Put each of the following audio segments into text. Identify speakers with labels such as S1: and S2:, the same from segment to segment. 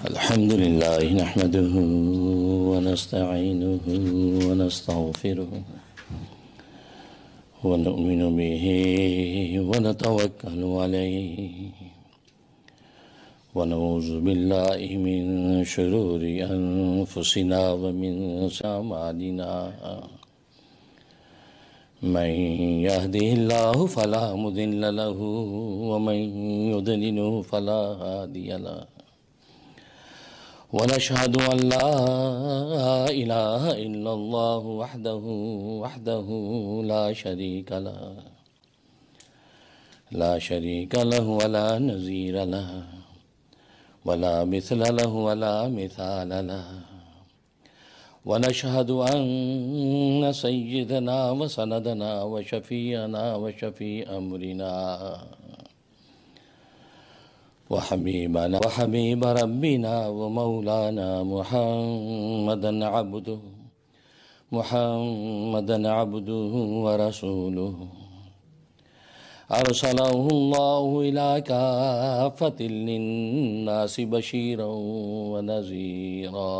S1: الحمد لله نحمده ونستعينه ونستغفره ونؤمن به ونتوكل عليه ونعوذ بالله من شرور أنفسنا ومن أعمالنا من يهده الله فلا مضل له ومن يضلل فلا هادي له ونشهد أن لا إله إلا الله وحده لا شريك له ولا نظير له ولا مثل له ولا مثال له ونشهد أن سيدنا وسندنا وشفيعنا وشفيع أمرنا وحبيبنا وحبيب ربنا ومولانا محمدا عبده ورسوله أرسله الله إلى كافة للناس بشيرا ونذيرا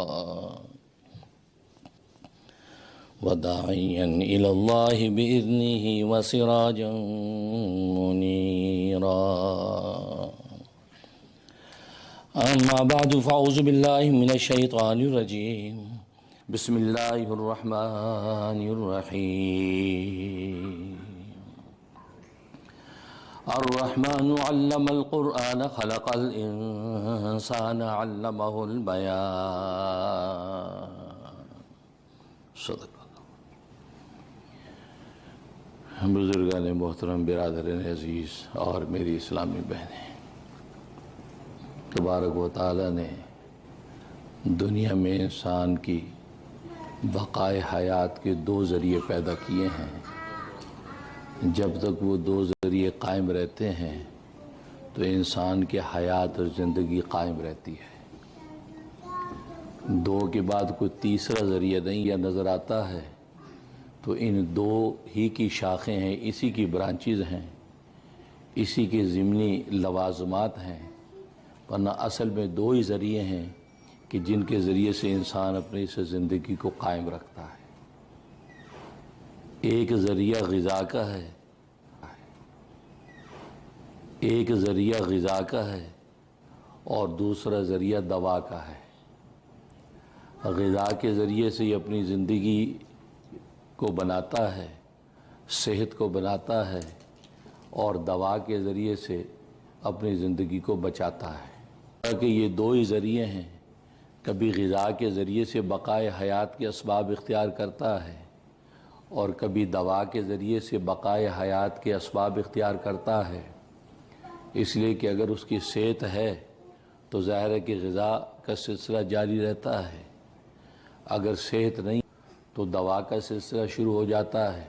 S1: وداعيا إلى الله بإذنه وسراجا منيرا أما بعد فأعوذ بالله من الشيطان الرجيم بسم الله الرحمن الرحيم الرحمن علم القرآن خلق الإنسان علمه البيان صدق اللہ۔ بزرگان محترم، برادران عزیز اور میری اسلامی بہنیں، تبارک و تعالیٰ نے دنیا میں انسان کی بقائے حیات کے دو ذریعے پیدا کیے ہیں۔ جب تک وہ دو ذریعے قائم رہتے ہیں تو انسان کے حیات اور زندگی قائم رہتی ہے۔ دو کے بعد کوئی تیسرا ذریعہ نہیں یا نظر آتا ہے تو ان دو ہی کی شاخیں ہیں، اسی کی برانچز ہیں، اسی کے ضمنی لوازمات ہیں، ورنہ اصل میں دو ہی ذریعے ہیں کہ جن کے ذریعے سے انسان اپنی اس زندگی کو قائم رکھتا ہے۔ ایک ذریعہ غذا کا ہے، ایک ذریعہ غذا کا ہے اور دوسرا ذریعہ دوا کا ہے۔ غذا کے ذریعے سے یہ اپنی زندگی کو بناتا ہے، صحت کو بناتا ہے، اور دوا کے ذریعے سے اپنی زندگی کو بچاتا ہے۔ کہ یہ دو ہی ذریعے ہیں، کبھی غذا کے ذریعے سے بقائے حیات کے اسباب اختیار کرتا ہے اور کبھی دوا کے ذریعے سے بقائے حیات کے اسباب اختیار کرتا ہے۔ اس لیے کہ اگر اس کی صحت ہے تو ظاہر ہے کہ غذا کا سلسلہ جاری رہتا ہے، اگر صحت نہیں تو دوا کا سلسلہ شروع ہو جاتا ہے۔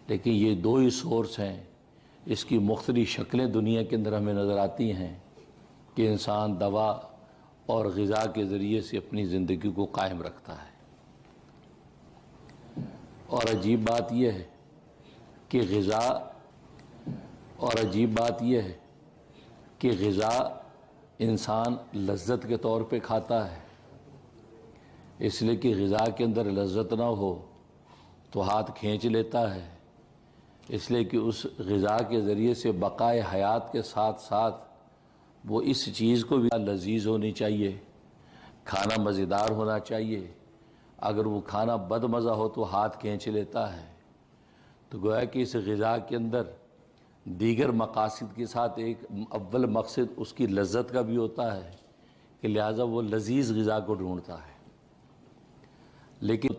S1: لیکن یہ دو ہی سورس ہیں، اس کی مختلف شکلیں دنیا کے اندر ہمیں نظر آتی ہیں کہ انسان دوا اور غذا کے ذریعے سے اپنی زندگی کو قائم رکھتا ہے۔ اور عجیب بات یہ ہے کہ غذا انسان لذت کے طور پہ کھاتا ہے، اس لیے کہ غذا کے اندر لذت نہ ہو تو ہاتھ کھینچ لیتا ہے، اس لیے کہ اس غذا کے ذریعے سے بقائے حیات کے ساتھ ساتھ وہ اس چیز کو بھی لذیذ ہونی چاہیے، کھانا مزیدار ہونا چاہیے۔ اگر وہ کھانا بد مزہ ہو تو ہاتھ کھینچ لیتا ہے۔ تو گویا کہ اس غذا کے اندر دیگر مقاصد کے ساتھ ایک اول مقصد اس کی لذت کا بھی ہوتا ہے کہ لہٰذا وہ لذیذ غذا کو ڈھونڈتا ہے۔ لیکن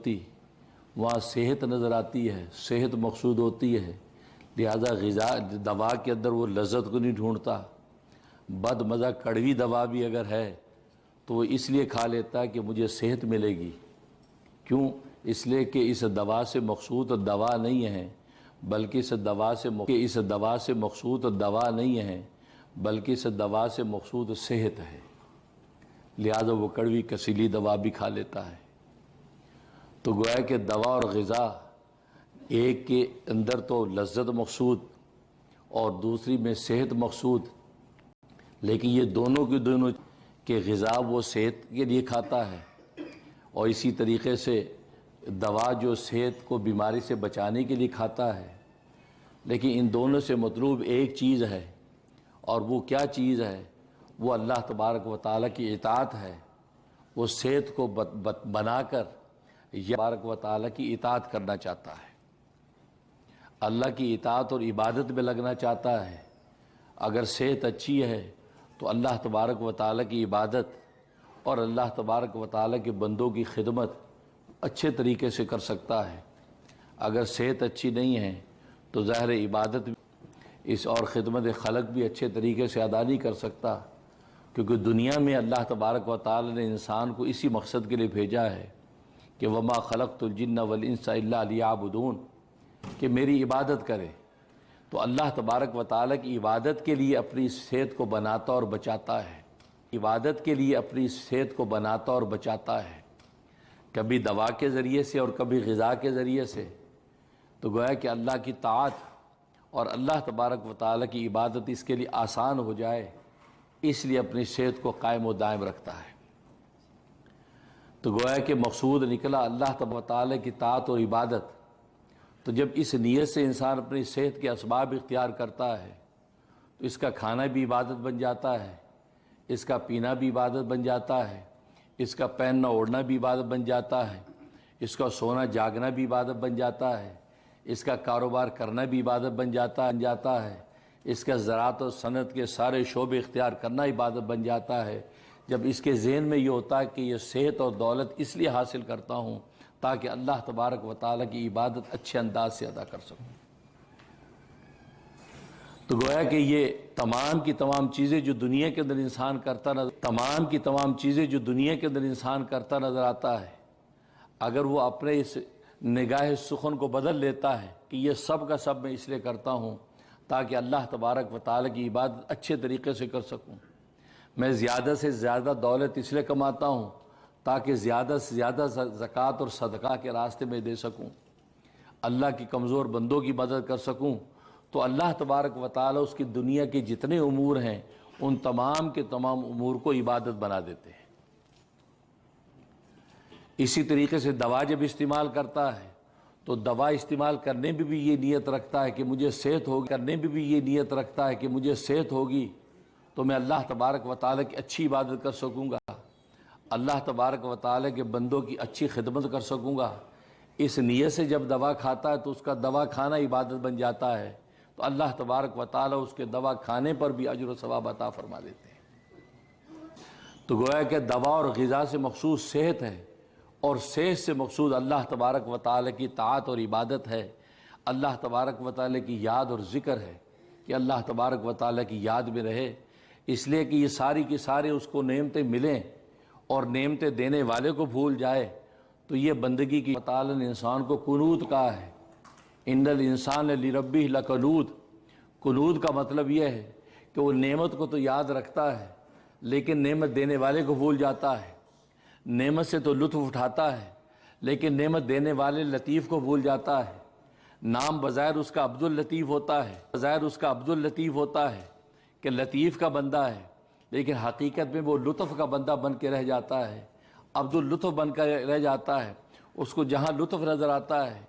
S1: وہاں صحت نظر آتی ہے، صحت مقصود ہوتی ہے، لہٰذا غذا دوا کے اندر وہ لذت کو نہیں ڈھونڈتا۔ بد مزہ کڑوی دوا بھی اگر ہے تو وہ اس لیے کھا لیتا ہے کہ مجھے صحت ملے گی۔ کیوں؟ اس لیے کہ اس دوا سے مقصود دوا نہیں ہے بلکہ اس دوا سے مقصود دوا نہیں ہے بلکہ اس دوا سے مقصود صحت ہے، لہذا وہ کڑوی کسیلی دوا بھی کھا لیتا ہے۔ تو گویا کہ دوا اور غذا ایک کے اندر تو لذت مقصود اور دوسری میں صحت مقصود، لیکن یہ دونوں کی دونوں کہ غذا وہ صحت کے لیے کھاتا ہے، اور اسی طریقے سے دوا جو صحت کو بیماری سے بچانے کے لیے کھاتا ہے، لیکن ان دونوں سے مطلوب ایک چیز ہے، اور وہ کیا چیز ہے؟ وہ اللہ تبارک و تعالیٰ کی اطاعت ہے۔ وہ صحت کو بنا کر یا تبارک و تعالیٰ کی اطاعت کرنا چاہتا ہے، اللہ کی اطاعت اور عبادت میں لگنا چاہتا ہے۔ اگر صحت اچھی ہے تو اللہ تبارک و تعالیٰ کی عبادت اور اللہ تبارک و تعالیٰ کے بندوں کی خدمت اچھے طریقے سے کر سکتا ہے۔ اگر صحت اچھی نہیں ہے تو ظاہر عبادت اس اور خدمت خلق بھی اچھے طریقے سے ادا نہیں کر سکتا، کیونکہ دنیا میں اللہ تبارک و تعالیٰ نے انسان کو اسی مقصد کے لیے بھیجا ہے کہ وما خلقت الجن والانس الا لیعبدون، کہ میری عبادت کرے۔ تو اللہ تبارک و تعالیٰ کی عبادت کے لیے اپنی صحت کو بناتا اور بچاتا ہے، عبادت کے لیے اپنی صحت کو بناتا اور بچاتا ہے، کبھی دوا کے ذریعے سے اور کبھی غذا کے ذریعے سے۔ تو گویا کہ اللہ کی طاعت اور اللہ تبارک و تعالیٰ کی عبادت اس کے لیے آسان ہو جائے، اس لیے اپنی صحت کو قائم و دائم رکھتا ہے۔ تو گویا کہ مقصود نکلا اللہ تبارک و تعالیٰ کی طاعت اور عبادت۔ تو جب اس نیت سے انسان اپنی صحت کے اسباب اختیار کرتا ہے تو اس کا کھانا بھی عبادت بن جاتا ہے، اس کا پینا بھی عبادت بن جاتا ہے، اس کا پہننا اوڑھنا بھی عبادت بن جاتا ہے، اس کا سونا جاگنا بھی عبادت بن جاتا ہے، اس کا کاروبار کرنا بھی عبادت بن جاتا ہے، اس کا زراعت و صنعت کے سارے شعبے اختیار کرنا عبادت بن جاتا ہے، جب اس کے ذہن میں یہ ہوتا ہے کہ یہ صحت اور دولت اس لیے حاصل کرتا ہوں تاکہ اللہ تبارک و تعالیٰ کی عبادت اچھے انداز سے ادا کر سکوں۔ تو گویا کہ یہ تمام کی تمام چیزیں جو دنیا کے اندر انسان کرتا نظر آتا ہے، اگر وہ اپنے اس نگاہ سخن کو بدل لیتا ہے کہ یہ سب کا سب میں اس لیے کرتا ہوں تاکہ اللہ تبارک و تعالیٰ کی عبادت اچھے طریقے سے کر سکوں، میں زیادہ سے زیادہ دولت اس لیے کماتا ہوں تاکہ زیادہ سے زیادہ زکوٰۃ اور صدقہ کے راستے میں دے سکوں، اللہ کی کمزور بندوں کی مدد کر سکوں، تو اللہ تبارک و تعالیٰ اس کی دنیا کے جتنے امور ہیں ان تمام کے تمام امور کو عبادت بنا دیتے ہیں۔ اسی طریقے سے دوا جب استعمال کرتا ہے تو دوا استعمال کرنے میں بھی یہ نیت رکھتا ہے کہ مجھے صحت ہوگی، تو میں اللہ تبارک و تعالیٰ کی اچھی عبادت کر سکوں گا، اللہ تبارک و تعالیٰ کے بندوں کی اچھی خدمت کر سکوں گا۔ اس نیت سے جب دوا کھاتا ہے تو اس کا دوا کھانا عبادت بن جاتا ہے، تو اللہ تبارک و تعالیٰ اس کے دوا کھانے پر بھی اجر و ثواب عطا فرما دیتے ہیں۔ تو گویا کہ دوا اور غذا سے مخصوص صحت ہے، اور صحت سے مقصود اللہ تبارک و تعالیٰ کی طاعت اور عبادت ہے، اللہ تبارک و تعالیٰ کی یاد اور ذکر ہے کہ اللہ تبارک و تعالیٰ کی یاد میں رہے، اس لیے کہ یہ ساری کی سارے اس کو نعمتیں ملیں اور نعمتیں دینے والے کو بھول جائے، تو یہ بندگی کی تعالیٰ نے انسان کو قنوت کہا ہے۔ ان الانسان لربہ لکنود، قنوت کا مطلب یہ ہے کہ وہ نعمت کو تو یاد رکھتا ہے لیکن نعمت دینے والے کو بھول جاتا ہے، نعمت سے تو لطف اٹھاتا ہے لیکن نعمت دینے والے لطیف کو بھول جاتا ہے۔ نام بظاہر اس کا عبد اللطیف ہوتا ہے کہ لطیف کا بندہ ہے، لیکن حقیقت میں وہ لطف کا بندہ بن کے رہ جاتا ہے، عبد اللطف بن کر رہ جاتا ہے۔ اس کو جہاں لطف نظر آتا ہے،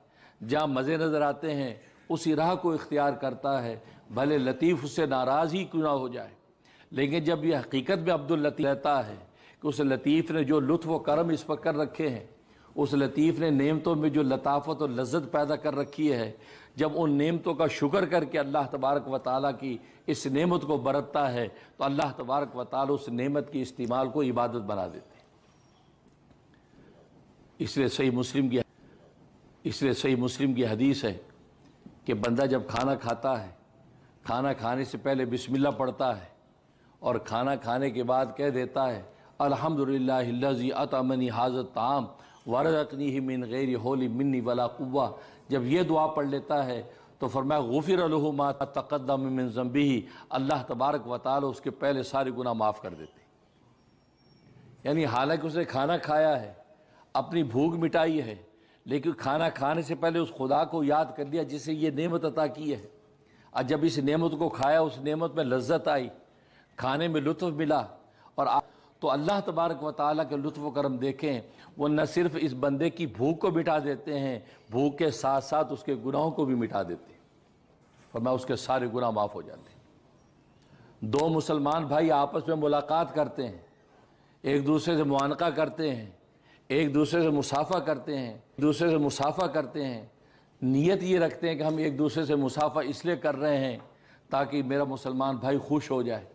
S1: جہاں مزے نظر آتے ہیں، اسی راہ کو اختیار کرتا ہے، بھلے لطیف اس سے ناراض ہی کیوں نہ ہو جائے۔ لیکن جب یہ حقیقت میں عبد اللطیف رہتا ہے کہ اس لطیف نے جو لطف و کرم اس پر کر رکھے ہیں، اس لطیف نے نعمتوں میں جو لطافت اور لذت پیدا کر رکھی ہے، جب ان نعمتوں کا شکر کر کے اللہ تبارک و تعالیٰ کی اس نعمت کو برتتا ہے تو اللہ تبارک و تعالیٰ اس نعمت کی استعمال کو عبادت بنا دیتے ہیں۔ اس لیے صحیح مسلم کی حدیث ہے کہ بندہ جب کھانا کھاتا ہے، کھانا کھانے سے پہلے بسم اللہ پڑھتا ہے اور کھانا کھانے کے بعد کہہ دیتا ہے الحمدللہ الذی اطعمنی ھذا الطعام ورزقنیہ من غیر حول منی ولا قوہ، جب یہ دعا پڑھ لیتا ہے تو فرمایا غفر لہ ما تقدم من ذنبہ، اللہ تبارک و تعالی اس کے پہلے سارے گناہ معاف کر دیتے ہیں۔ یعنی حالانکہ اس نے کھانا کھایا ہے، اپنی بھوک مٹائی ہے، لیکن کھانا کھانے سے پہلے اس خدا کو یاد کر لیا جس سے یہ نعمت عطا کی ہے، اور جب اس نعمت کو کھایا، اس نعمت میں لذت آئی، کھانے میں لطف ملا، اور تو اللہ تبارک و تعالیٰ کے لطف و کرم دیکھیں، وہ نہ صرف اس بندے کی بھوک کو مٹا دیتے ہیں، بھوک کے ساتھ ساتھ اس کے گناہوں کو بھی مٹا دیتے ہیں، فرمایا اس کے سارے گناہ معاف ہو جاتے ہیں۔ دو مسلمان بھائی آپس میں ملاقات کرتے ہیں، ایک دوسرے سے معانقہ کرتے ہیں، ایک دوسرے سے مصافحہ کرتے ہیں، نیت یہ رکھتے ہیں کہ ہم ایک دوسرے سے مصافحہ اس لیے کر رہے ہیں تاکہ میرا مسلمان بھائی خوش ہو جائے،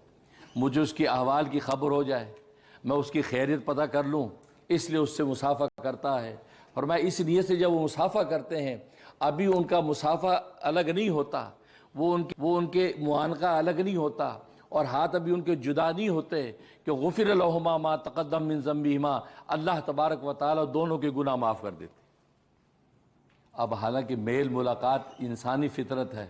S1: مجھے اس کی احوال کی خبر ہو جائے، میں اس کی خیریت پتہ کر لوں، اس لیے اس سے مصافحہ کرتا ہے۔ فرمایا اس نیت سے جب وہ مصافحہ کرتے ہیں، ابھی ان کا مصافحہ الگ نہیں ہوتا، وہ ان کے معانقہ الگ نہیں ہوتا، اور ہاتھ ابھی ان کے جدا نہیں ہوتے کہ غفر لہما ما تقدم من ذنبہما، اللہ تبارک و تعالیٰ دونوں کے گناہ معاف کر دیتے۔ اب حالانکہ میل ملاقات انسانی فطرت ہے،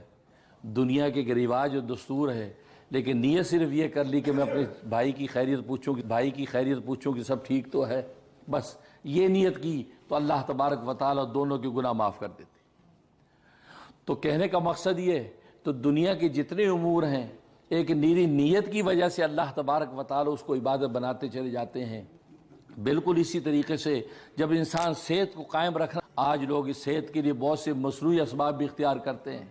S1: دنیا کے رواج اور دستور ہے، لیکن نیت صرف یہ کر لی کہ میں اپنے بھائی کی خیریت پوچھوں کہ سب ٹھیک تو ہے، بس یہ نیت کی تو اللہ تبارک و تعالیٰ دونوں کے گناہ معاف کر دیتے۔ تو کہنے کا مقصد یہ، تو دنیا کے جتنے امور ہیں ایک نیری نیت کی وجہ سے اللہ تبارک و تعالیٰ اس کو عبادت بناتے چلے جاتے ہیں۔ بالکل اسی طریقے سے جب انسان صحت کو قائم رکھنا، آج لوگ اس صحت کے لیے بہت سے مصنوعی اسباب بھی اختیار کرتے ہیں،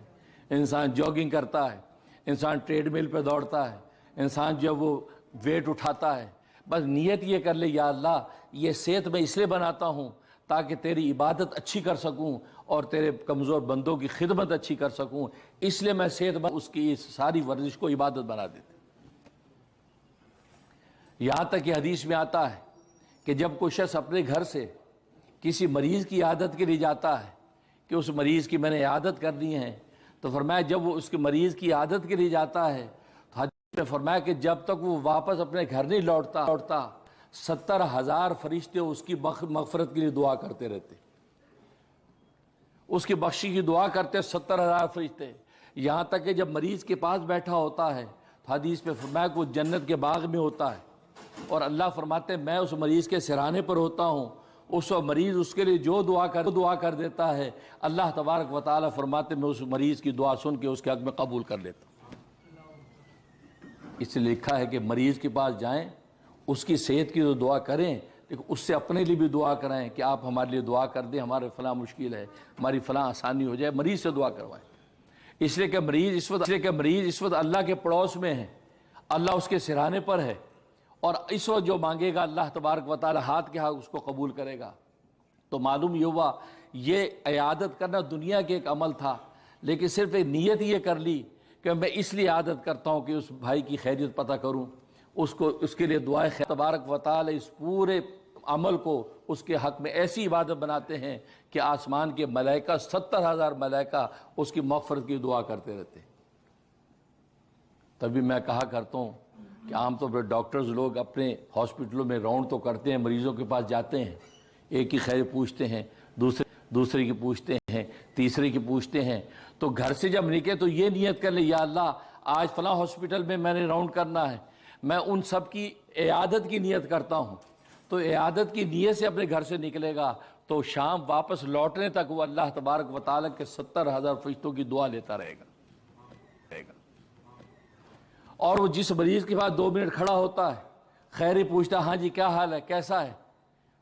S1: انسان جاگنگ کرتا ہے، انسان ٹریڈ مل پہ دوڑتا ہے، انسان جب وہ ویٹ اٹھاتا ہے، بس نیت یہ کر لے یا اللہ یہ صحت میں اس لیے بناتا ہوں تاکہ تیری عبادت اچھی کر سکوں اور تیرے کمزور بندوں کی خدمت اچھی کر سکوں، اس لیے میں صحت میں اس کی ساری ورزش کو عبادت بنا دیتے۔ یہاں تک کہ حدیث میں آتا ہے کہ جب کوئی شخص اپنے گھر سے کسی مریض کی عیادت کے لیے جاتا ہے کہ اس مریض کی میں نے عیادت کرنی ہے، تو فرمایا جب وہ اس کے مریض کی عیادت کے لیے جاتا ہے تو حدیث میں فرمایا کہ جب تک وہ واپس اپنے گھر نہیں لوٹتا 70,000 فرشتے اس کی مغفرت کے لیے دعا کرتے رہتے، اس کی بخشش کی دعا کرتے 70,000 فرشتے۔ یہاں تک کہ جب مریض کے پاس بیٹھا ہوتا ہے تو حدیث میں فرمایا کہ وہ جنت کے باغ میں ہوتا ہے، اور اللہ فرماتے ہیں میں اس مریض کے سرانے پر ہوتا ہوں، اس مریض اس کے لیے جو دعا کر دیتا ہے، اللہ تبارک و تعالیٰ فرماتے ہیں میں اس مریض کی دعا سن کے اس کے حق میں قبول کر لیتا ہوں۔ اس لیے لکھا ہے کہ مریض کے پاس جائیں، اس کی صحت کی جو دعا کریں، لیکن اس سے اپنے لیے بھی دعا کرائیں کہ آپ ہمارے لیے دعا کر دیں، ہمارے فلاں مشکل ہے، ہماری فلاں آسانی ہو جائے، مریض سے دعا کروائیں۔ اس لیے کہ مریض اس وقت اللہ کے پڑوس میں ہے، اللہ اس کے سرانے پر ہے، اور اس وقت جو مانگے گا اللہ تبارک و تعالی ہاتھ کے ہاتھ اس کو قبول کرے گا۔ تو معلوم یہ ہوا یہ عیادت کرنا دنیا کے ایک عمل تھا، لیکن صرف ایک نیت یہ کر لی کہ میں اس لیے عیادت کرتا ہوں کہ اس بھائی کی خیریت پتہ کروں، اس کے لیے دعائیں خیر۔ تبارک و تعالی اس پورے عمل کو اس کے حق میں ایسی عبادت بناتے ہیں کہ آسمان کے ملائکہ 70,000 ملائکہ اس کی مغفرت کی دعا کرتے رہتے ہیں۔ تبھی میں کہا کرتا ہوں کہ عام طور پر ڈاکٹرز لوگ اپنے ہاسپٹلوں میں راؤنڈ تو کرتے ہیں، مریضوں کے پاس جاتے ہیں، ایک کی خیر پوچھتے ہیں، دوسرے کی پوچھتے ہیں، تیسرے کی پوچھتے ہیں، تو گھر سے جب نکلے تو یہ نیت کر لے یا اللہ آج فلاں ہاسپٹل میں نے راؤنڈ کرنا ہے، میں ان سب کی عیادت کی نیت کرتا ہوں، تو عیادت کی نیت سے اپنے گھر سے نکلے گا تو شام واپس لوٹنے تک وہ اللہ تبارک و تعالیٰ کے 70,000 فرشتوں کی دعا لیتا رہے گا۔ اور وہ جس مریض کے پاس 2 منٹ کھڑا ہوتا ہے، خیری پوچھتا ہاں جی کیا حال ہے، کیسا ہے،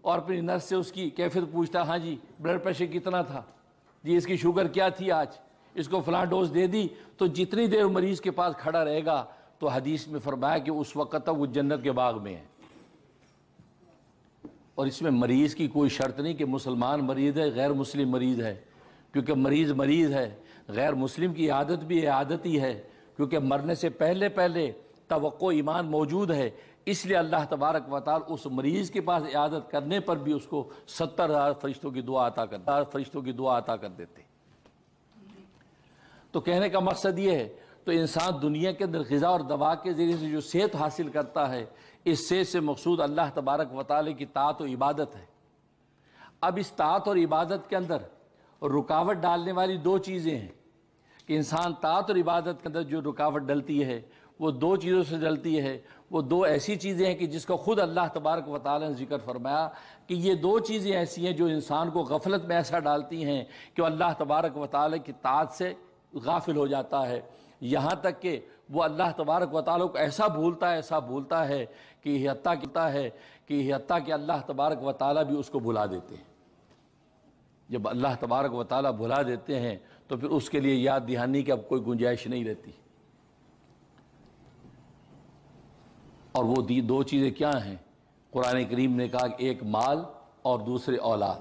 S1: اور اپنی نرس سے اس کی کیفیت پوچھتا ہاں جی بلڈ پریشر کتنا تھا، جی اس کی شوگر کیا تھی، آج اس کو فلاں ڈوز دے دی، تو جتنی دیر مریض کے پاس کھڑا رہے گا تو حدیث میں فرمایا کہ اس وقت تک وہ جنت کے باغ میں ہے۔ اور اس میں مریض کی کوئی شرط نہیں کہ مسلمان مریض ہے غیر مسلم مریض ہے، کیونکہ مریض ہے، غیر مسلم کی عادت بھی عادت ہی ہے، کیونکہ مرنے سے پہلے توقع ایمان موجود ہے، اس لیے اللہ تبارک و تعالی اس مریض کے پاس عیادت کرنے پر بھی اس کو 70,000 فرشتوں کی دعا عطا کر دیتے۔ تو کہنے کا مقصد یہ ہے تو انسان دنیا کے اندر غذا اور دوا کے ذریعے سے جو صحت حاصل کرتا ہے، اس صحت سے مقصود اللہ تبارک و تعالی کی طاعت و عبادت ہے۔ اب اس طاعت اور عبادت کے اندر رکاوٹ ڈالنے والی 2 چیزیں ہیں کہ انسان طاعت اور عبادت کے اندر جو رکاوٹ ڈلتی ہے وہ 2 چیزوں سے ڈلتی ہے، وہ 2 ایسی چیزیں ہیں کہ جس کا خود اللہ تبارک و تعالی نے ذکر فرمایا کہ یہ 2 چیزیں ایسی ہیں جو انسان کو غفلت میں ایسا ڈالتی ہیں کہ وہ اللہ تبارک و تعالی کی طاعت سے غافل ہو جاتا ہے۔ یہاں تک کہ وہ اللہ تبارک و تعالیٰ کو ایسا بھولتا ہے کہ حتیٰ کہ اللہ تبارک و تعالیٰ بھی اس کو بھلا دیتے ہیں۔ جب اللہ تبارک و تعالیٰ بھلا دیتے ہیں تو پھر اس کے لیے یاد دہانی کی اب کوئی گنجائش نہیں رہتی۔ اور وہ دو چیزیں کیا ہیں؟ قرآن کریم نے کہا کہ ایک مال اور دوسرے اولاد۔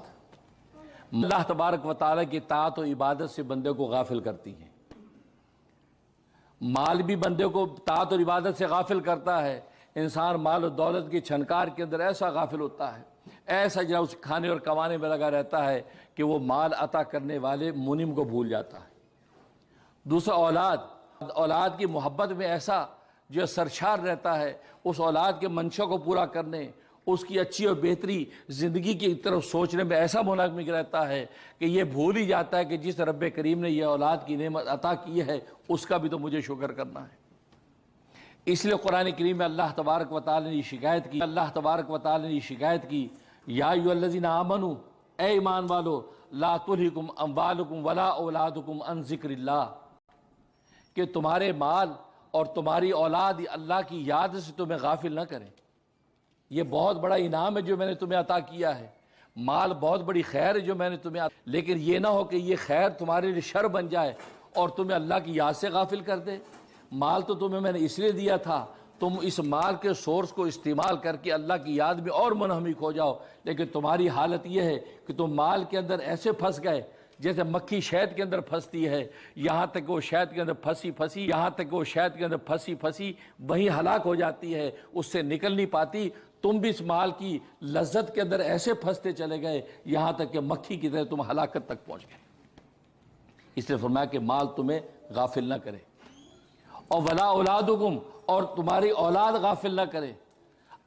S1: اللہ تبارک و تعالیٰ کی طاعت و عبادت سے بندے کو غافل کرتی ہیں۔ مال بھی بندے کو طاعت اور عبادت سے غافل کرتا ہے۔ انسان مال و دولت کی چھنکار کے اندر ایسا غافل ہوتا ہے، ایسا جناب اس کھانے اور کمانے میں لگا رہتا ہے کہ وہ مال عطا کرنے والے منعم کو بھول جاتا ہے۔ دوسرا اولاد کی محبت میں ایسا جو سرشار رہتا ہے، اس اولاد کے منشا کو پورا کرنے، اس کی اچھی اور بہتری زندگی کی طرف سوچنے میں ایسا منہمک رہتا ہے کہ یہ بھول ہی جاتا ہے کہ جس رب کریم نے یہ اولاد کی نعمت عطا کی ہے اس کا بھی تو مجھے شکر کرنا ہے۔ اس لیے قرآن کریم میں اللہ تبارک و تعالی نے یہ شکایت کی یا ایھا الذین آمنوا، اے ایمان والو، لا تلھکم اموالکم ولا اولادکم عن ذکر اللہ، کہ تمہارے مال اور تمہاری اولاد اللہ کی یاد سے تمہیں غافل نہ کریں۔ یہ بہت بڑا انعام ہے جو میں نے تمہیں عطا کیا ہے، مال بہت بڑی خیر ہے جو میں نے تمہیں عطا، لیکن یہ نہ ہو کہ یہ خیر تمہارے لیے شر بن جائے اور تمہیں اللہ کی یاد سے غافل کر دے۔ مال تو تمہیں میں نے اس لیے دیا تھا، تم اس مال کے سورس کو استعمال کر کے اللہ کی یاد میں اور منہمک ہو جاؤ، لیکن تمہاری حالت یہ ہے کہ تم مال کے اندر ایسے پھنس گئے جیسے مکھی شہد کے اندر پھنستی ہے، یہاں تک کہ وہ شہد کے اندر پھنسی وہیں ہلاک ہو جاتی ہے، اس سے نکل نہیں پاتی۔ تم بھی اس مال کی لذت کے اندر ایسے پھنستے چلے گئے یہاں تک کہ مکھی کی طرح تم ہلاکت تک پہنچ گئے۔ اس لیے فرمایا کہ مال تمہیں غافل نہ کرے، اور ولا اولادکم، اور تمہاری اولاد غافل نہ کرے۔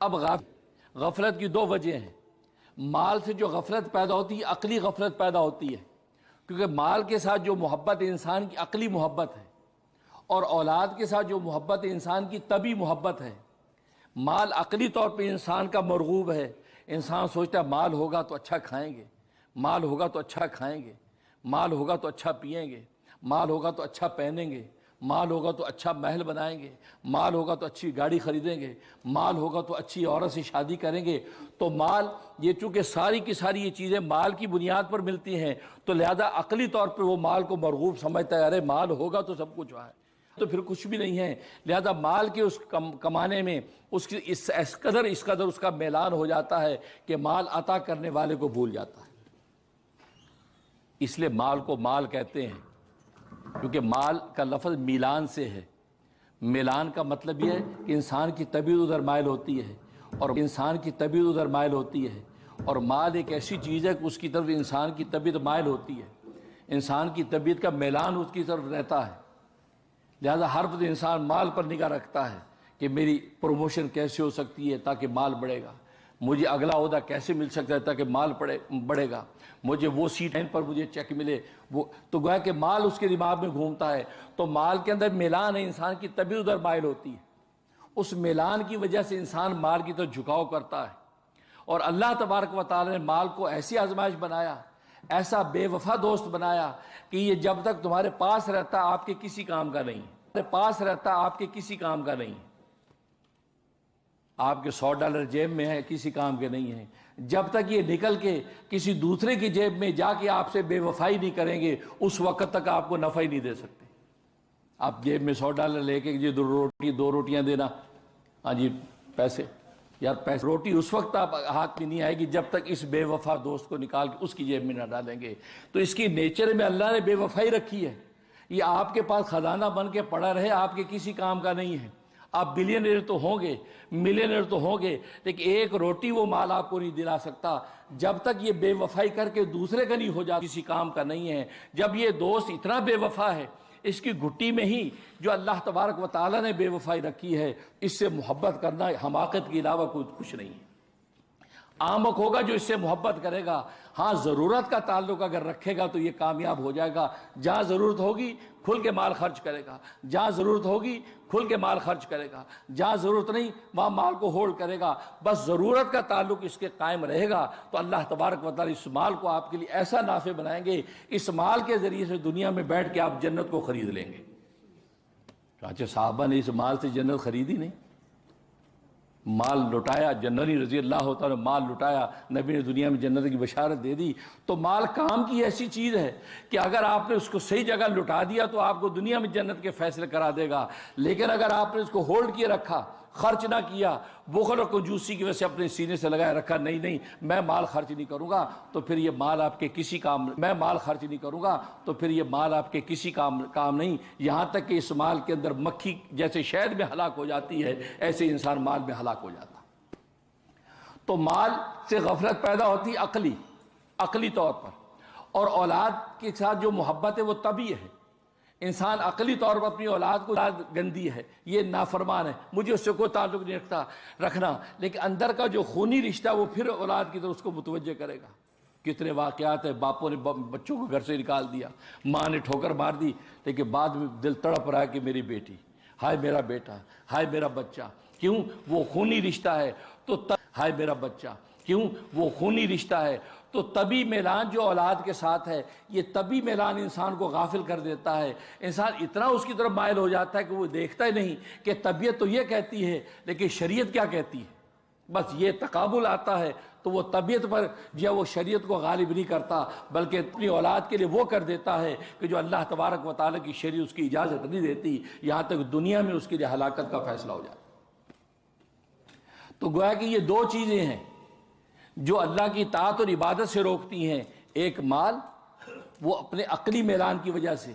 S1: اب غفلت کی دو وجہ ہیں۔ مال سے جو غفلت پیدا ہوتی ہے عقلی غفلت پیدا ہوتی ہے، کیونکہ مال کے ساتھ جو محبت انسان کی عقلی محبت ہے، اور اولاد کے ساتھ جو محبت انسان کی طبعی محبت ہے۔ مال عقلی طور پہ انسان کا مرغوب ہے، انسان سوچتا ہے مال ہوگا تو اچھا کھائیں گے، مال ہوگا تو اچھا کھائیں گے، مال ہوگا تو اچھا پئیں گے، مال ہوگا تو اچھا پہنیں گے، مال ہوگا تو اچھا محل بنائیں گے، مال ہوگا تو اچھی گاڑی خریدیں گے، مال ہوگا تو اچھی عورت سے شادی کریں گے۔ تو مال، یہ چونکہ ساری کی ساری یہ چیزیں مال کی بنیاد پر ملتی ہیں، تو لہذا عقلی طور پر وہ مال کو مرغوب سمجھتا ہے، ارے مال ہوگا تو سب کچھ ہے، تو پھر کچھ بھی نہیں ہے۔ لہذا مال کے اس کمانے میں اس قدر اس کا میلان ہو جاتا ہے کہ مال عطا کرنے والے کو بھول جاتا ہے۔ اس لیے مال کو مال کہتے ہیں، کیونکہ مال کا لفظ میلان سے ہے۔ میلان کا مطلب یہ ہے کہ انسان کی طبیعت ادھر مائل ہوتی ہے، اور مال ایک ایسی چیز ہے کہ اس کی طرف انسان کی طبیعت مائل ہوتی ہے، انسان کی طبیعت کا میلان اس کی طرف رہتا ہے۔ لہذا ہر وقت انسان مال پر نگاہ رکھتا ہے کہ میری پروموشن کیسے ہو سکتی ہے تاکہ مال بڑھے گا، مجھے اگلا عہدہ کیسے مل سکتا ہے تاکہ مال بڑھے گا، مجھے وہ سیٹ پر مجھے چیک ملے، وہ تو گویا کہ مال اس کے دماغ میں گھومتا ہے۔ تو مال کے اندر میلان ہے، انسان کی طبیعت ادھر مائل ہوتی ہے، اس میلان کی وجہ سے انسان مال کی طرف جھکاؤ کرتا ہے۔ اور اللہ تبارک و تعالی نے مال کو ایسی آزمائش بنایا، ایسا بے وفا دوست بنایا کہ یہ جب تک تمہارے پاس رہتا آپ کے کسی کام کا نہیں ہے، آپ کے $100 جیب میں ہے، کسی کام کے نہیں ہیں۔ جب تک یہ نکل کے کسی دوسرے کی جیب میں جا کے آپ سے بے وفائی نہیں کریں گے، اس وقت تک آپ کو نفع ہی نہیں دے سکتے۔ آپ جیب میں $100 لے کے جی دو روٹیاں دینا، ہاں جی پیسے، یار پیسے، روٹی اس وقت آپ ہاتھ میں نہیں آئے گی جب تک اس بے وفا دوست کو نکال کے اس کی جیب میں نہ ڈالیں گے۔ تو اس کی نیچر میں اللہ نے بے وفائی رکھی ہے، یہ آپ کے پاس خزانہ بن کے پڑا رہے، آپ کے کسی کام کا نہیں ہے۔ آپ بلینئر تو ہوں گے، ملینئر تو ہوں گے، لیکن ایک روٹی وہ مال آپ کو نہیں دلا سکتا جب تک یہ بے وفائی کر کے دوسرے کا نہیں ہو جاتا، کسی کام کا نہیں ہے۔ جب یہ دوست اتنا بے وفا ہے، اس کی گھٹی میں ہی جو اللہ تبارک و تعالیٰ نے بے وفائی رکھی ہے، اس سے محبت کرنا حماقت کے علاوہ کچھ نہیں ہے۔ احمق ہوگا جو اس سے محبت کرے گا، ہاں ضرورت کا تعلق اگر رکھے گا تو یہ کامیاب ہو جائے گا۔ جہاں ضرورت ہوگی کھل کے مال خرچ کرے گا، جہاں ضرورت ہوگی کھل کے مال خرچ کرے گا، جہاں ضرورت نہیں وہاں مال کو ہولڈ کرے گا۔ بس ضرورت کا تعلق اس کے قائم رہے گا تو اللہ تبارک و تعالی اس مال کو آپ کے لیے ایسا نافع بنائیں گے، اس مال کے ذریعے سے دنیا میں بیٹھ کے آپ جنت کو خرید لیں گے۔ چنانچہ صحابہ نے اس مال سے جنت خریدی نہیں، مال لٹایا، جنتی رضی اللہ تعالیٰ نے مال لٹایا، نبی نے دنیا میں جنت کی بشارت دے دی۔ تو مال کام کی ایسی چیز ہے کہ اگر آپ نے اس کو صحیح جگہ لٹا دیا تو آپ کو دنیا میں جنت کے فیصلے کرا دے گا، لیکن اگر آپ نے اس کو ہولڈ کیے رکھا، خرچ نہ کیا، بخل اور کنجوسی کی وجہ سے اپنے سینے سے لگائے رکھا، نہیں میں مال خرچ نہیں کروں گا، تو پھر یہ مال آپ کے کسی کام، میں مال خرچ نہیں کروں گا تو پھر یہ مال آپ کے کسی کام نہیں، یہاں تک کہ اس مال کے اندر مکھی جیسے شہد میں ہلاک ہو جاتی ہے ایسے انسان مال میں ہلاک ہو جاتا۔ تو مال سے غفلت پیدا ہوتی ہے عقلی طور پر، اور اولاد کے ساتھ جو محبت ہے وہ طبعی ہے۔ انسان عقلی طور پر اپنی اولاد کو گندی ہے، یہ نافرمان ہے، مجھے اس سے کوئی تعلق نہیں رکھنا، لیکن اندر کا جو خونی رشتہ وہ پھر اولاد کی طرف اس کو متوجہ کرے گا۔ کتنے واقعات ہیں، باپوں نے بچوں کو گھر سے نکال دیا، ماں نے ٹھوکر مار دی، لیکن بعد میں دل تڑپ رہا ہے کہ میری بیٹی، ہائے میرا بیٹا، ہائے میرا بچہ، کیوں؟ وہ خونی رشتہ ہے۔ تو ہائے میرا بچہ، کیوں؟ وہ خونی رشتہ ہے۔ تو طبی میلان جو اولاد کے ساتھ ہے، یہ طبی میلان انسان کو غافل کر دیتا ہے، انسان اتنا اس کی طرف مائل ہو جاتا ہے کہ وہ دیکھتا ہی نہیں کہ طبیعت تو یہ کہتی ہے لیکن شریعت کیا کہتی ہے۔ بس یہ تقابل آتا ہے تو وہ طبیعت پر جو وہ شریعت کو غالب نہیں کرتا، بلکہ اپنی اولاد کے لیے وہ کر دیتا ہے کہ جو اللہ تبارک و تعالیٰ کی شریعت اس کی اجازت نہیں دیتی، یہاں تک دنیا میں اس کے لیے ہلاکت کا فیصلہ ہو جاتا۔ تو گویا کہ یہ دو چیزیں ہیں جو اللہ کی اطاعت اور عبادت سے روکتی ہیں، ایک مال وہ اپنے عقلی میلان کی وجہ سے،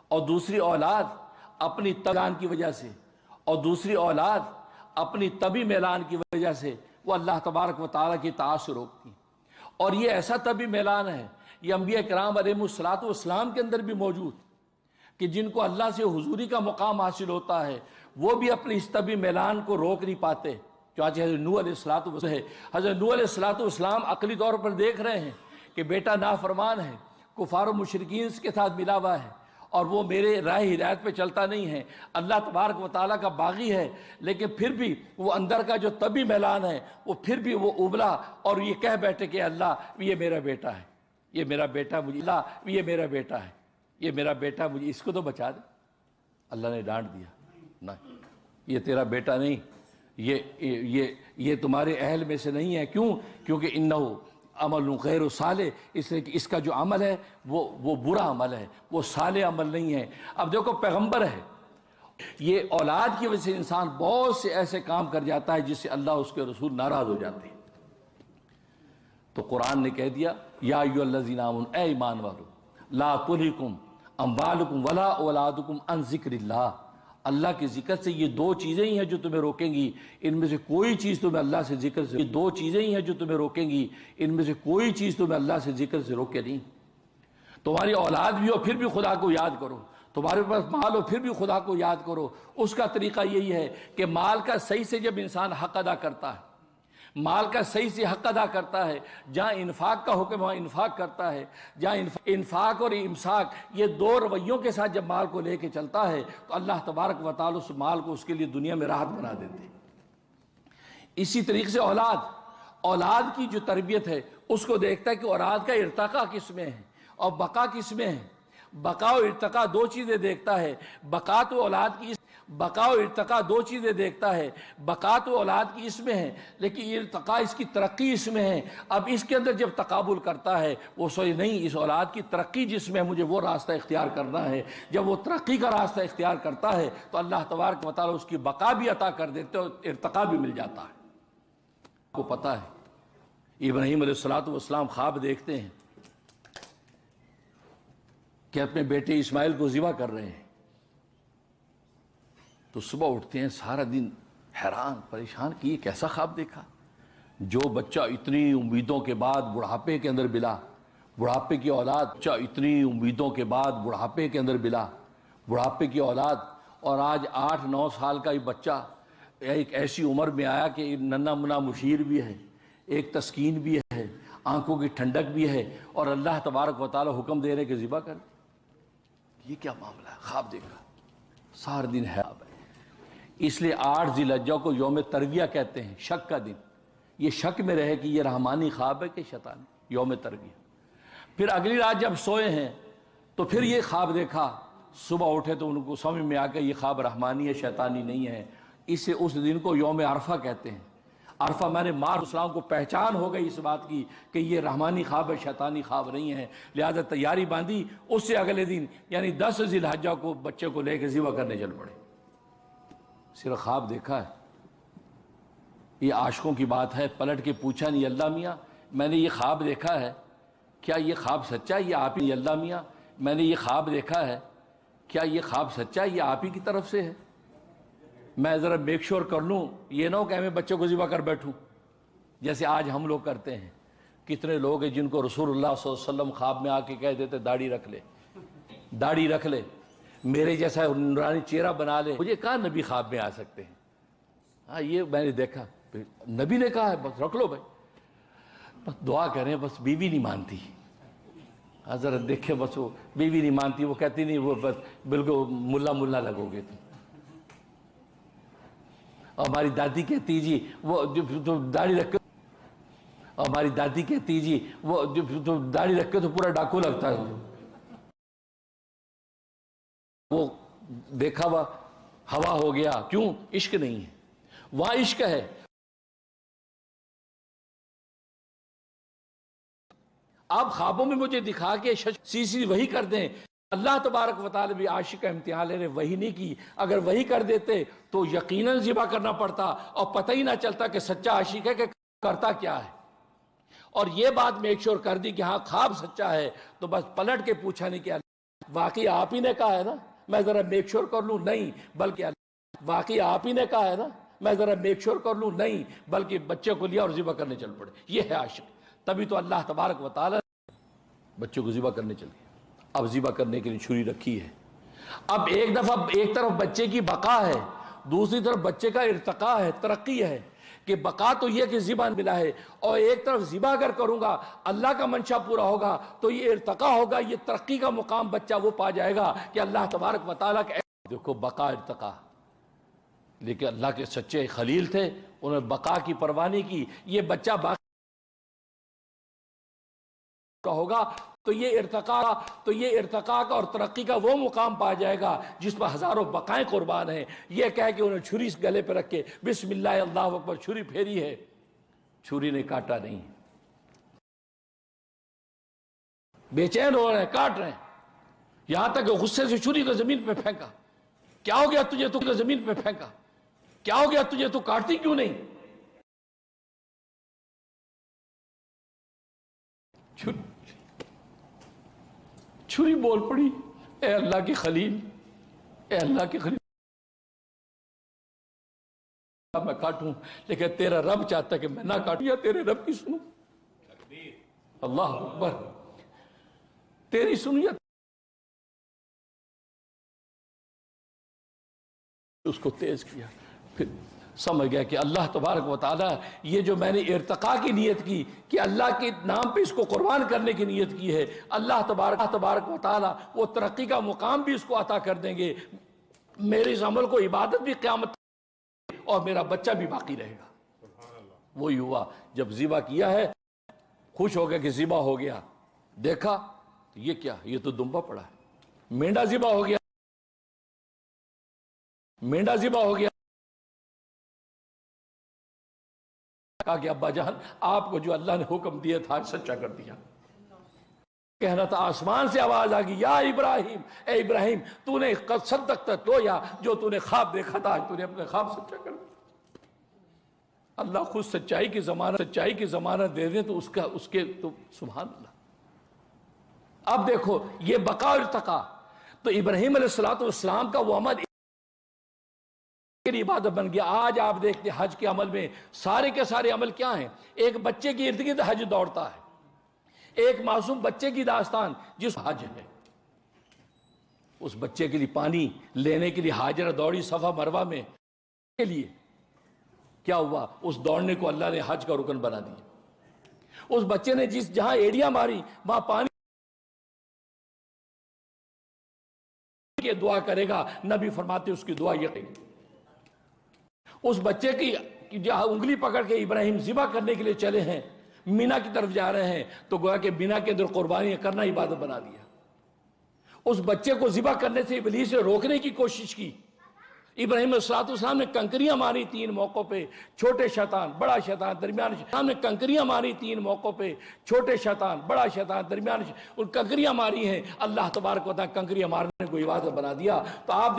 S1: اور دوسری اولاد اپنی میلان کی وجہ سے، اور دوسری اولاد اپنی طبی میلان کی وجہ سے وہ اللہ تبارک و تعالیٰ کی اطاعت سے روکتی ہیں۔ اور یہ ایسا طبی میلان ہے، یہ انبیاء کرام علیہ الصلوۃ کے اندر بھی موجود، کہ جن کو اللہ سے حضوری کا مقام حاصل ہوتا ہے وہ بھی اپنی اس طبی میلان کو روک نہیں پاتے۔ چنانچہ حضرت نوح علیہ السلام ہے، حضرت نوح علیہ السلام عقلی طور پر دیکھ رہے ہیں کہ بیٹا نافرمان ہے، کفار و مشرکین کے ساتھ ملا ہوا ہے، اور وہ میرے راہ ہدایت پہ چلتا نہیں ہے، اللہ تبارک و تعالیٰ کا باغی ہے، لیکن پھر بھی وہ اندر کا جو طبی میلان ہے وہ پھر بھی وہ ابلا، اور یہ کہہ بیٹھے کہ اللہ یہ میرا بیٹا ہے، یہ میرا بیٹا، مجھے اللہ یہ میرا بیٹا ہے، یہ میرا بیٹا، مجھے اس کو تو بچا دے۔ اللہ نے ڈانٹ دیا، نہیں یہ تیرا بیٹا نہیں، یہ تمہارے اہل میں سے نہیں ہے۔ کیوں؟ کیونکہ انہو عمل غیر صالح، اس لیے کہ اس کا جو عمل ہے وہ برا عمل ہے، وہ صالح عمل نہیں ہے۔ اب دیکھو پیغمبر ہے، یہ اولاد کی وجہ سے انسان بہت سے ایسے کام کر جاتا ہے جس سے اللہ اس کے رسول ناراض ہو جاتے ہیں۔ تو قرآن نے کہہ دیا یا ایھا الذین آمنوا، اے ایمان والو، لا تلھکم اموالکم ولا اولادکم عن ذکر اللہ، اللہ کے ذکر سے یہ دو چیزیں ہی ہیں جو تمہیں روکیں گی، ان میں سے کوئی چیز تمہیں اللہ سے ذکر سے، یہ دو چیزیں ہی ہیں جو تمہیں روکیں گی، ان میں سے کوئی چیز تمہیں اللہ سے ذکر سے روکے نہیں۔ تمہاری اولاد بھی ہو پھر بھی خدا کو یاد کرو، تمہارے پاس مال ہو پھر بھی خدا کو یاد کرو۔ اس کا طریقہ یہی ہے کہ مال کا صحیح سے جب انسان حق ادا کرتا ہے، مال کا صحیح سے حق ادا کرتا ہے، جہاں انفاق کا حکم وہاں انفاق کرتا ہے، جہاں انفاق اور امساک یہ دو رویوں کے ساتھ جب مال کو لے کے چلتا ہے تو اللہ تبارک و تعالیٰ اس مال کو اس کے لیے دنیا میں راحت بنا دیتے ہیں۔ اسی طریقے سے اولاد کی جو تربیت ہے اس کو دیکھتا ہے کہ اولاد کا ارتقاء کس میں ہے اور بقا کس میں ہے۔ بقا و ارتقاء دو چیزیں دیکھتا ہے، بقا تو اولاد کی، بقا و ارتقاء دو چیزیں دیکھتا ہے، بقا تو اولاد کی اس میں ہے لیکن ارتقاء اس کی ترقی اس میں ہے۔ اب اس کے اندر جب تقابل کرتا ہے وہ سوچے نہیں، اس اولاد کی ترقی جس میں ہے مجھے وہ راستہ اختیار کرنا ہے۔ جب وہ ترقی کا راستہ اختیار کرتا ہے تو اللہ تبارک و تعالیٰ اس کی بقا بھی عطا کر دیتے اور ارتقاء بھی مل جاتا ہے۔ آپ کو پتہ ہے ابراہیم علیہ السلام خواب دیکھتے ہیں کہ اپنے بیٹے اسماعیل کو ذبح کر رہے ہیں، تو صبح اٹھتے ہیں سارا دن حیران پریشان کہ یہ کیسا خواب دیکھا، جو بچہ اتنی امیدوں کے بعد بڑھاپے کے اندر ملا، بڑھاپے کی اولاد، بچہ اتنی امیدوں کے بعد بڑھاپے کے اندر ملا، بڑھاپے کی اولاد، اور آج 8-9 سال کا یہ بچہ ایک ایسی عمر میں آیا کہ ننھا منا مشیر بھی ہے، ایک تسکین بھی ہے، آنکھوں کی ٹھنڈک بھی ہے، اور اللہ تبارک و تعالی حکم دے رہے کہ ذبح کر۔ یہ کیا معاملہ ہے؟ خواب دیکھا، سارا دن ہے۔ اس لیے 8 ذی الحجہ کو یوم ترویہ کہتے ہیں، شک کا دن۔ یہ شک میں رہے کہ یہ رحمانی خواب ہے کہ شیطانی، یوم ترویہ۔ پھر اگلی رات جب سوئے ہیں تو پھر یہ خواب دیکھا صبح اٹھے تو ان کو سمجھ میں آ کے یہ خواب رحمانی ہے شیطانی نہیں ہے. اسے اس دن کو یوم عرفہ کہتے ہیں. عرفہ میں نے اسلام کو پہچان ہو گئی اس بات کی کہ یہ رحمانی خواب ہے شیطانی خواب نہیں ہے. لہذا تیاری باندھی. اس سے اگلے دن یعنی 10 ذی الحجہ کو بچے کو لے کے ذبح کرنے چل پڑے. صرف خواب دیکھا ہے. یہ عاشقوں کی بات ہے. پلٹ کے پوچھا نہیں اللہ میاں میں نے یہ خواب دیکھا ہے, کیا یہ خواب سچا ہے؟ یہ آپ ہی اللہ میاں میں نے یہ خواب دیکھا ہے, کیا یہ خواب سچا ہے؟ یہ آپ ہی کی طرف سے ہے. میں ذرا میک شور کر لوں, یہ نہ ہو کہ میں بچوں کو ذبح کر بیٹھوں جیسے آج ہم لوگ کرتے ہیں. کتنے لوگ ہیں جن کو رسول اللہ صلی اللہ علیہ وسلم خواب میں آ کے کہہ دیتے داڑھی رکھ لے, داڑھی رکھ لے, میرے جیسا نورانی چہرہ بنا لے. مجھے کہا نبی خواب میں آ سکتے ہیں؟ ہاں یہ میں نے دیکھا, نبی نے کہا ہے بس رکھ لو بھائی. بس دعا کریں, بس بیوی نہیں مانتی. حضرت دیکھے بس وہ بیوی نہیں مانتی, وہ کہتی نہیں وہ بس بالکل ملا ملا لگو گے تم. اور ہماری دادی کہتی جی وہ جو داڑھی رکھ کے, اور ہماری دادی کہتی جی وہ جو داڑھی رکھ کے تو پورا ڈاکو لگتا ہے. وہ دیکھا ہوا ہوا ہو گیا. کیوں؟ عشق نہیں ہے. وہاں عشق ہے. آپ خوابوں میں مجھے دکھا کے سی وہی کر دیں. اللہ تبارک و تعالی بھی عاشق کا امتحان لے رہے, وہی نہیں کی. اگر وہی کر دیتے تو یقیناً ذبح کرنا پڑتا اور پتہ ہی نہ چلتا کہ سچا عاشق ہے کہ کرتا کیا ہے. اور یہ بات میک شور کر دی کہ ہاں خواب سچا ہے تو بس پلٹ کے پوچھا نہیں کہ واقعی آپ ہی نے کہا ہے نا, میں ذرا میک شور کر لوں. نہیں بلکہ واقعی آپ ہی نے کہا ہے نا, میں ذرا میک شور کر لوں. نہیں بلکہ بچے کو لیا اور ذبح کرنے چل پڑے. یہ ہے عاشق. تبھی تو اللہ تبارک و تعالی بچوں کو ذبح کرنے چل گئے. اب ذبح کرنے کے لیے چھری رکھی ہے. اب ایک دفعہ ایک طرف بچے کی بقا ہے, دوسری طرف بچے کا ارتقاء ہے, ترقی ہے. کہ بقا تو یہ کہ ذبح ملا ہے, اور ایک طرف ذبح اگر کروں گا اللہ کا منشا پورا ہوگا تو یہ ارتقاء ہوگا, یہ ترقی کا مقام بچہ وہ پا جائے گا کہ اللہ تبارک و تعالیٰ کے. دیکھو بقا ارتقاء, لیکن اللہ کے سچے خلیل تھے, انہوں نے بقا کی پرواہ نہیں کی. یہ بچہ باقی کا ہوگا تو یہ ارتقاء کا اور ترقی کا وہ مقام پا جائے گا جس پر ہزاروں بقائیں قربان ہیں. یہ کہہ کہ انہوں نے چھری اس گلے پہ رکھ کے بسم اللہ اللہ اکبر چھری پھیری ہے, چھری نے کاٹا نہیں. بے چین ہو رہے ہیں, کاٹ رہے ہیں, یہاں تک کہ غصے سے چھری کو زمین پہ پھینکا. کیا ہو گیا تجھے, تو زمین پہ پھینکا, کیا ہو گیا تجھے, تو کاٹتی کیوں نہیں؟ چھری بول پڑی, اے اللہ کی خلیل, اے اللہ کی خلیل, میں کاٹوں لیکن تیرا رب چاہتا ہے کہ میں نہ کاٹوں. یا تیرے رب کی سنوں, اللہ اکبر, تیری سنوں یا اس کو تیز کیا. پھر سمجھ گیا کہ اللہ تبارک و تعالی یہ جو میں نے ارتقاء کی نیت کی کہ اللہ کے نام پہ اس کو قربان کرنے کی نیت کی ہے, اللہ تبارک و تعالی وہ ترقی کا مقام بھی اس کو عطا کر دیں گے. میرے اس عمل کو عبادت بھی قیامت اور میرا بچہ بھی باقی رہے گا. وہی ہوا جب ذبح کیا ہے, خوش ہو گیا کہ ذبح ہو گیا. دیکھا یہ کیا, یہ تو دمبا پڑا ہے. مینڈا ذبح ہو گیا, مینڈا ذبح ہو گیا. کہا کہ ابا جان آپ کو جو اللہ نے حکم دیا تھا سچا کر دیا. کہنا تھا آسمان سے آواز آ گئی, یا ابراہیم, اے ابراہیم تو نے صدقت تو یا جو تو نے خواب دیکھا تھا تو نے اپنے خواب سچا کر دیا. اللہ خود سچائی کی ضمانت دے دیں تو اس کے تو سبحان اللہ. اب دیکھو یہ بقا اور ارتقاء, تو ابراہیم علیہ السلام کا وہ عمل عبادت بن گیا. آج آپ دیکھتے ہیں حج کے عمل میں سارے کے سارے عمل کیا ہیں؟ ایک بچے کی ارد گرد حج دوڑتا ہے, ایک معصوم بچے کی داستان جس حج ہے. اس بچے کے لیے پانی لینے کے لیے ہاجرہ دوڑی صفا مروہ میں, کے لیے کیا ہوا, اس دوڑنے کو اللہ نے حج کا رکن بنا دیا. اس بچے نے جہاں ایڑیاں ماری وہاں پانی کی دعا کرے گا, نبی فرماتے اس کی دعا یقین. اس بچے کی جہاں انگلی پکڑ کے ابراہیم ذبح کرنے کے لیے چلے ہیں, مینا کی طرف جا رہے ہیں, تو گویا کہ مینا کے اندر قربانیاں کرنا عبادت بنا دیا. اس بچے کو ذبح کرنے سے ابلیس نے روکنے کی کوشش کی. ابراہیم علیہ السلام نے کنکریاں ماری 3 موقعوں پہ، چھوٹے شیطان، بڑا شیطان، درمیان شیطان نے کنکریاں ماری 3 موقعوں پہ، چھوٹے شیطان، بڑا شیطان، درمیان ان کنکریاں ماری ہیں. اللہ تبارک و تعالیٰ کنکریاں مارنے کو عبادت بنا دیا. تو آپ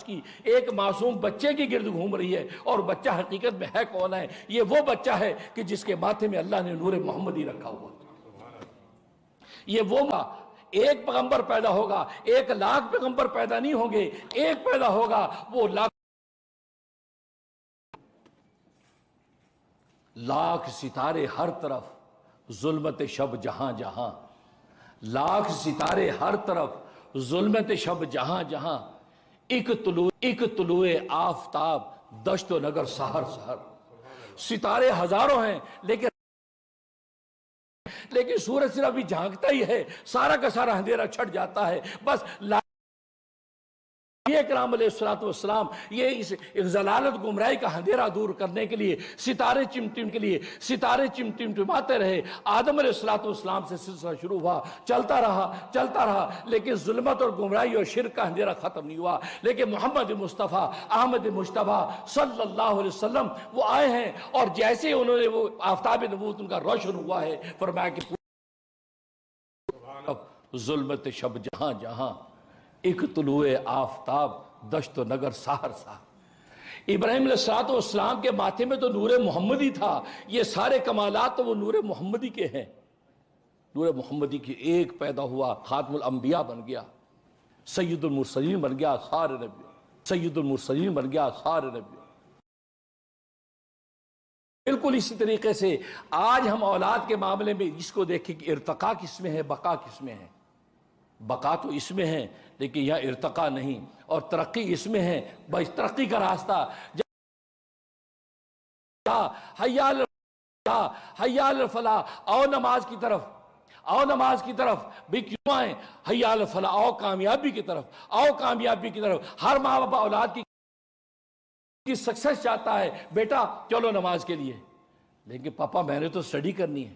S1: کی ایک معصوم بچے کی گرد گھوم رہی ہے، اور بچہ حقیقت میں ہے کون ہے؟ یہ وہ بچہ ہے کہ جس کے ماتھے میں اللہ نے نور محمدی رکھا ہوا. یہ وہ ایک پیغمبر پیدا ہوگا، 1,00,000 پیغمبر پیدا نہیں ہوں گے، ایک پیدا ہوگا، وہ لاکھ ستارے ہر طرف، ظلمت شب جہاں جہاں، لاکھ ستارے ہر طرف، ظلمت شب جہاں جہاں، ایک طلوع آفتاب، دشت و نگر سحر سحر. ستارے ہزاروں ہیں، لیکن سورج صرف ابھی جھانکتا ہی ہے، سارا کا سارا اندھیرا چھٹ جاتا ہے. بس یہ کرام علیہ السلام یہ اس ضلالت گمراہی کا اندھیرا دور کرنے کے لیے ستارے چمٹماتے رہے. آدم علیہ السلام سے سلسلہ شروع ہوا، چلتا رہا، لیکن ظلمت اور گمراہی اور شرک کا اندھیرا ختم نہیں ہوا. لیکن محمد مصطفیٰ احمد مجتبیٰ صلی اللہ علیہ وسلم وہ آئے ہیں، اور جیسے انہوں نے وہ آفتاب نبوت ان کا روشن ہوا ہے، فرمایا کہ ظلمت شب جہاں جہاں، ایک طلوع آفتاب، دشت و نگر سحر سحر. ابراہیم علیہ السلام کے ماتھے میں تو نور محمدی تھا. یہ سارے کمالات تو وہ نور محمدی کے ہیں. نور محمدی کی ایک پیدا ہوا، خاتم الانبیاء بن گیا، سید المرسلین بن گیا، سارے نبیوں، سید المرسلین بن گیا، سارے نبیوں. بالکل اسی طریقے سے آج ہم اولاد کے معاملے میں اس کو دیکھیں کہ ارتقاء کس میں ہے، بقا کس میں ہے. بقا تو اس میں ہے، لیکن یہاں ارتقاء نہیں. اور ترقی اس میں ہے، بس ترقی کا راستہ حیال الفلاح، آؤ نماز کی طرف، آؤ نماز کی طرف بھی کیوں آئیں؟ حیال الفلاح، آؤ کامیابی کی طرف، آؤ کامیابی کی طرف. ہر ماں باپ اولاد کی سکسس چاہتا ہے، بیٹا چلو نماز کے لیے. لیکن پاپا میں نے تو سٹڈی کرنی ہے،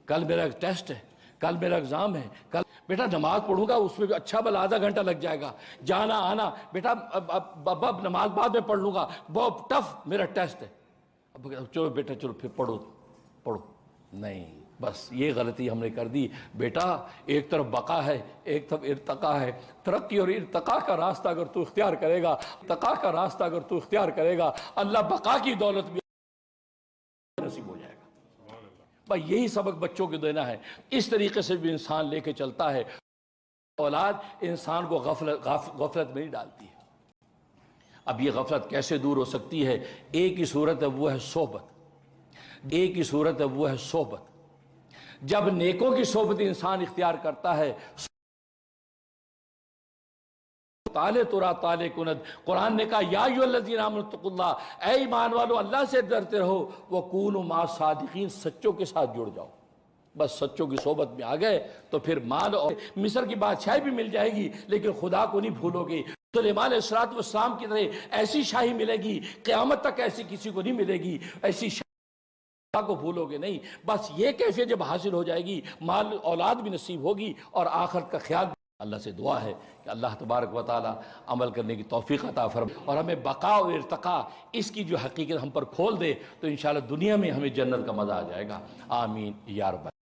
S1: کل میرا ایک ٹیسٹ ہے، کل میرا ایگزام ہے، کل بیٹا نماز پڑھوں گا، اس میں بھی اچھا بھلا آدھا گھنٹہ لگ جائے گا، جانا آنا. بیٹا اب نماز بعد میں پڑھ لوں گا، بہت ٹف میرا ٹیسٹ ہے. چلو بیٹا چلو پھر پڑھو. نہیں، بس یہ غلطی ہم نے کر دی. بیٹا ایک طرف بقا ہے، ایک طرف ارتقاء ہے. ترقی اور ارتقاء کا راستہ اگر تو اختیار کرے گا، ارتقاء کا راستہ اگر تو اختیار کرے گا، اللہ بقا کی دولت بھی نصیب ہو جائے گا. بھائی یہی سبق بچوں کو دینا ہے. اس طریقے سے بھی انسان لے کے چلتا ہے. اولاد انسان کو غفلت میں نہیں ڈالتی ہے. اب یہ غفلت کیسے دور ہو سکتی ہے؟ ایک ہی صورت ہے، وہ ہے صحبت. ایک ہی صورت ہے، وہ ہے صحبت. جب نیکوں کی صحبت انسان اختیار کرتا ہے، تالے تورا تالے کند. قرآن نے کہا یا ایھا الذین آمنوا اتقوا اللہ، اے ایمان والو اللہ سے ڈرتے رہو. وکونوا مع الصادقین، سچوں کے ساتھ جڑ جاؤ. بس سچوں کی صحبت میں آ گئے تو پھر مال اور مصر کی بادشاہی بھی مل جائے گی، لیکن خدا کو نہیں بھولو گے. سلیمان علیہ السلام کی طرح ایسی شاہی ملے گی، قیامت تک ایسی کسی کو نہیں ملے گی. ایسی شاہی کو بھولو گے نہیں. بس یہ کیفیت جب حاصل ہو جائے گی، مال اولاد بھی نصیب ہوگی اور آخرت کا خیال بھی. اللہ سے دعا ہے کہ اللہ تبارک و تعالی عمل کرنے کی توفیق عطا فرمائے اور ہمیں بقا و ارتقاء اس کی جو حقیقت ہم پر کھول دے، تو انشاءاللہ دنیا میں ہمیں جنت کا مزہ آ جائے گا. آمین یا رب.